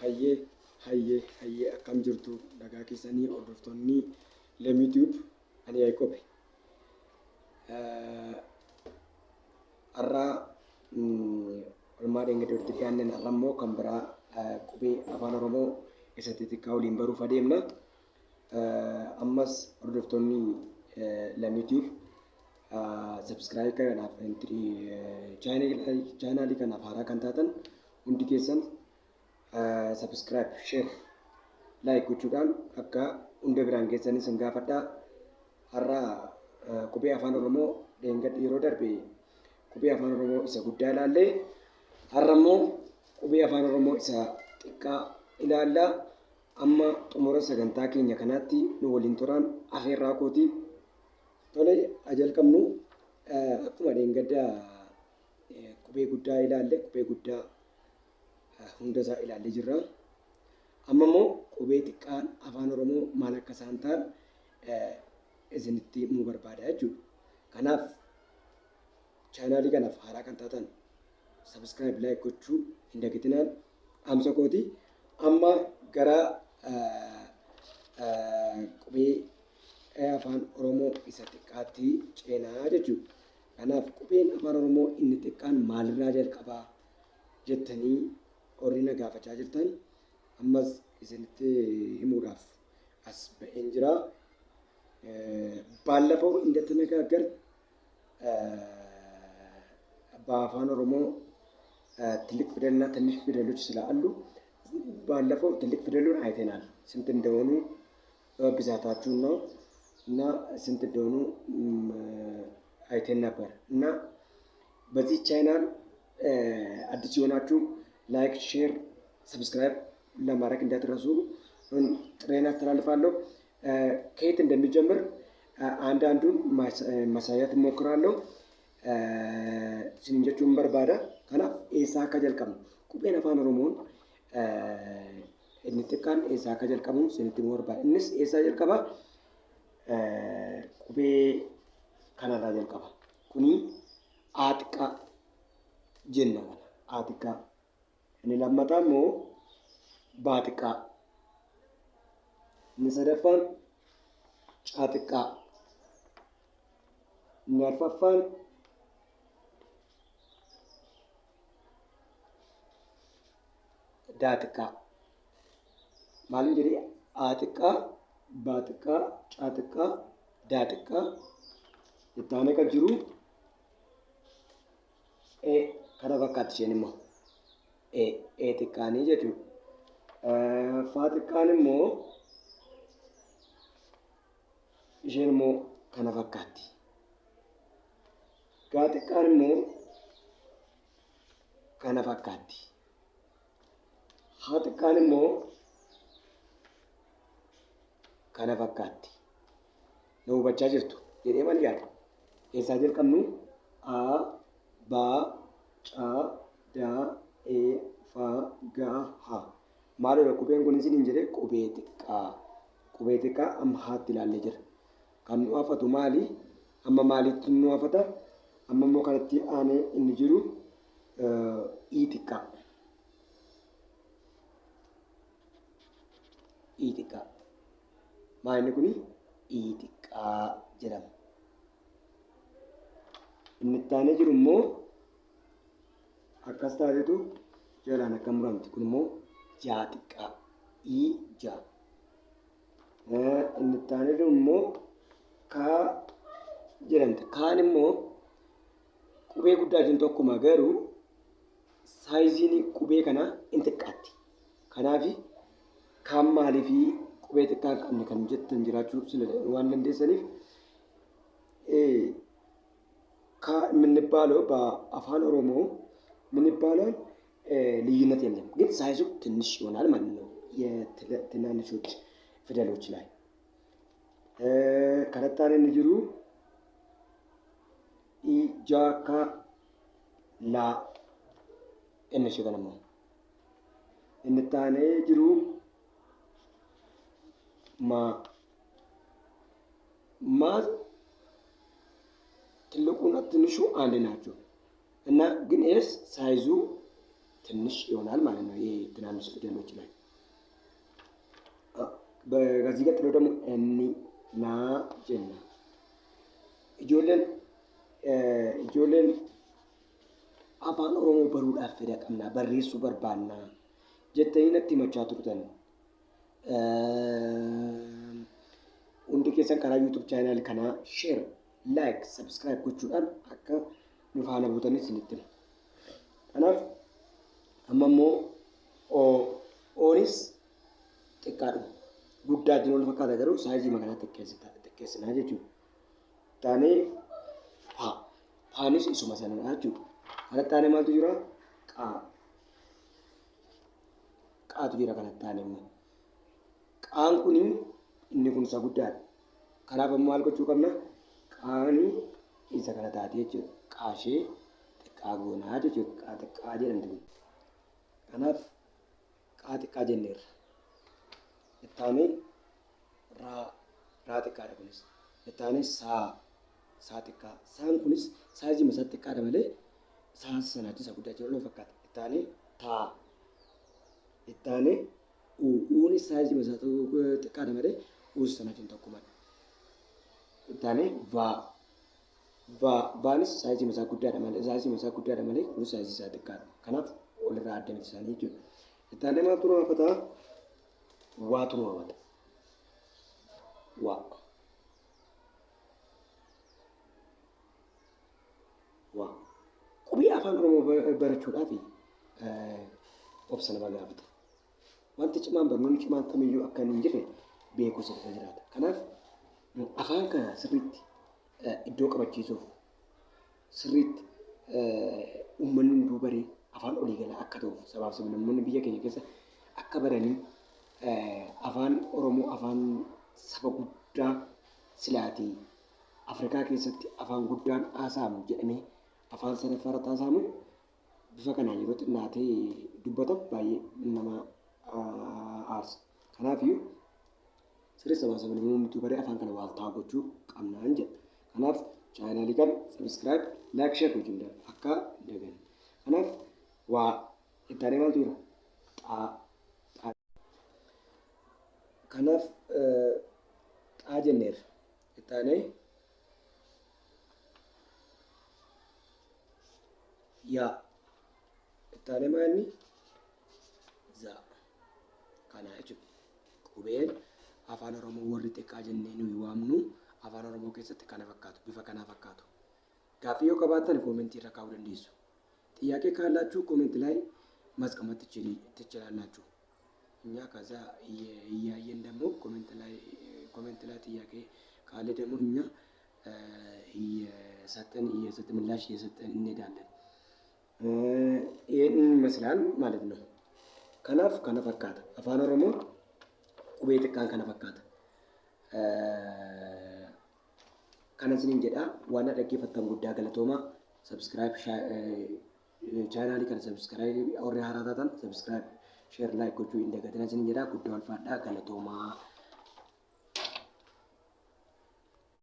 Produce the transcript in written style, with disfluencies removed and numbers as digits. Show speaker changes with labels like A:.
A: hayyee akkam jirtu nagaa keessanii hordoftoonni YouTube ani Yaaqoob arraa olmaa dheengate walitti dhiyaanneen arrammoo kan biraa qubee afaan Oromoo keessatti xiqqaa waliin baruuf adeemna. Ammas hordoftoonni YouTube subscribe kanaaf channel kanaaf haaraa kan taatan hundi keessan subscribe, share, like gochuudhaan akka hunda biraan geessanis hin gaafadhaa. Har'a qubee afaan Oromoo dheengadhi yeroo darbe qubee afaan Oromoo isa guddaa ilaallee har'a immoo qubee afaan Oromoo isa xiqqaa ilaallaa. Amma xumura sagantaa keenya kanaatti nu waliin turaan afeerraa kooti. Tole jalqabnu akkuma dheengaddaa qubee guddaa ilaalle qubee guddaa hunda isaa ilaallee jirra. Amma immoo qubee xiqqaan afaan Oromoo maal akka isaan ta'an isinitti himuu barbaada jechuudha. Kanaaf chaanaalii kanaaf haaraa kan taatan subscribe, like gochuu hin dagatinaan dhaamsa kooti. Amma gara qubee afaan Oromoo isa xiqqaatti ceenaa jechuudha. Kanaaf qubeen afaan Oromoo inni xiqqaan maalirraa jalqabaa jettanii warri na gaafachaa jirtan ammas isinitti himuudhaaf as ba'een jira. Baallafoo indatti nagaagar በአፋን ኦሮሞ ትልቅ ፊደልና ትንሽ ፊደሎች ስላሉ ባለፈው ትልቅ ፊደሉን አይተናል። ስንት እንደሆኑ ብዛታቸው ነው እና ስንት እንደሆኑ አይተን ነበር። እና በዚህ ቻናል አዲስ የሆናችሁ ላይክ፣ ሼር፣ ሰብስክራይብ ለማድረግ እንዳትረሱ ጥሬን አስተላልፋለሁ። ከየት እንደሚጀምር አንዳንዱን ማሳየት እሞክራለሁ። sinjechuun barbaada. Kanaaf eessaa akka jalqabnu qubeen afaan Oromoon inni xiqqaan eessaa akka jalqabu isinitti himuu barbaada. Innis eessaa jalqaba? Qubee kanarraa jalqaba. Kuni A xiqqaa jenna. A xiqqaa. Inni lammataa immoo B xiqqaa. Inni sadaffaan C xiqqaa. Inni arfaffaan D xiqqaa. Maalin jedhee A xiqqaa, B xiqqaa, C xiqqaa, D xiqqaa. Ittaane kan jiru E kana fakkaatti isheen immoo E xiqqaanii jechuudha. F xiqqaan immoo isheen immoo kana fakkaatti. G xiqqaan immoo kana fakkaatti. H xiqqaan immoo kana fakkaatti. Na hubachaa jirtu jedhee maal yaada? Eessaa jalqabnu? A, B, C, D, E, F, G, H. Maalidha qubeen kun isin jedhee qubee xiqqaa. Qubee xiqqaa amma haatti ilaallee jira. Kan nu hafatu maali? Amma maalitti nu hafata? Amma immoo kanatti aanee inni jiru I xiqqaa. I xiqqaa. Maalini kuni I xiqqaa jedhama. Inni itti aanee jiru immoo akkas taatetu jalaan akka muramti. Kun immoo Ja xiqqaa. I ja. Inni itti aanee jiru immoo Ka jedhamti. Kaan immoo qubee guddaa jiru tokkuma garuu saayiziin qubee kanaa inni xiqqaatti. Kanaaf kaan maaliif qubee xiqqaa qabne kan jettan jiraachuu waan dandeessaniif የምንባለው በአፋን ኦሮሞ የምንባለው ልዩነት የለም፣ ግን ሳይዙ ትንሽ ይሆናል ማለት ነው የትናንሾች ፊደሎች ላይ። ከረታኔ ንጅሩ ኢ ጃ ካ ላ እነሱ ገነማ እንታኔ ጅሩ ማ ትልቁና ትንሹ አንድ ናቸው እና ግን ኤስ ሳይዙ ትንሽ ይሆናል ማለት ነው። ይሄ ትናንሽ ፊደሎች ላይ Gazii gatti jedhamu inni naa jenna. Ijoolleen afaan Oromoo baruudhaaf fedha qabna, barreessuu barbaanna jettanii natti himachaa turtan. Hundi keessan karaa YouTube channel kanaa share, like, subscribe gochuudhaan akka nu faana buutanis isinitti hima. Kanaaf amma immoo oonis xiqqaadhuma. Guddaa jiru wal fakkaata garuu saayizii makanaa xiqqeessinaa jechuudha. Taanee paanis isuma sanadha jechuudha. Kanatti taanee maaltu jira? Qaatu jira kanatti taanee immoo. Qaan kun inni kun isa guddaadha. Kanaaf ammoo maal gochuu qabna? Qaani isa kana taate jechuudha. Qaashee xiqqaa goonaa jechuudha. Qaa xiqqaa jedhamti. Kanaaf qaa xiqqaa jenneerra. Ittaanee raa xiqqaadha kunis. Ittaanee saa xiqqaa. Saan kunis saayizii isaa xiqqaadha malee saa sanaatti isa guddaa jiru loo fakkaata. Ittaanee taa. Ittaanee uuni saayizii isaa xiqqaadha malee uus sanaatiin tokko malee. Ittaanee vaanis saayizii isaa guddaadha malee kunis saayizii isaa xiqqaadha. Kanaaf walirraa adda miti isaanii jechuudha. Ittaanee maaltu nama fataa? Waatu nama fata. Waa. Qubee afaan Oromoo barachuudhaaf obsa nama gaafata. Wanti cimaan barnoonni cimaan kamiyyuu akka hin jirre beekuu sirriitti jiraata. Kanaaf afaan kana sirriitti iddoo qabachiisuuf sirriitti uummanni hunduu baree afaan olii galaa akka ta'uuf sabaaf sablammoonni biyya keenya keessa akka baranii afaan Oromoo afaan saba guddaa silaatii Afrikaa keessatti afaan guddaan haasa'amu jedhamee afaan sadaffaa haasa'amu bifa kanaan yeroo xinnaatee dubbatamu baay'ee nama aarsa. Kanaafiyyuu sirrii sabaa sablammoonni baree afaan kana waaltaa gochuu qabnaan jedha. Kanaaf chaanaalii kana subscribe, like, share gochuun akka dagan. Kanaaf waa ittaanee maaltu jira? Kanaaf xaa jenneerra. Ittaanee yaa. Ittaanee maalni? Zaa. Kana jechuudha. Qubeen afaan Oromoo warri xiqqaa jennee nuyi waamnu afaan Oromoo keessatti kana fakkaatu, bifa kanaa fakkaatu. Gaaffii yoo qabaatan koomentii irra kaa'uu dandeessu. ጥያቄ ካላችሁ ኮሜንት ላይ ማስቀመጥ ትችላላችሁ። እኛ ከዛ እያየን ደግሞ ኮሜንት ላይ ጥያቄ ካለ ደግሞ እኛ እየሰጠን ምላሽ እየሰጠን እንሄዳለን። ይሄን ይመስላል ማለት ነው። ከናፍ ከነ ፈካታ አፋን ኦሮሞ ቁቤ xiqqaan kana fakkaata. Kanas jedha waan dhaggeeffattan guddaa galatooma. Subscribe chaanaalii kana subscribe warri haaraa taatan subscribe share like gochuu hin dagatinaa jedha. Guddaa ulfaadhaa galatoomaa.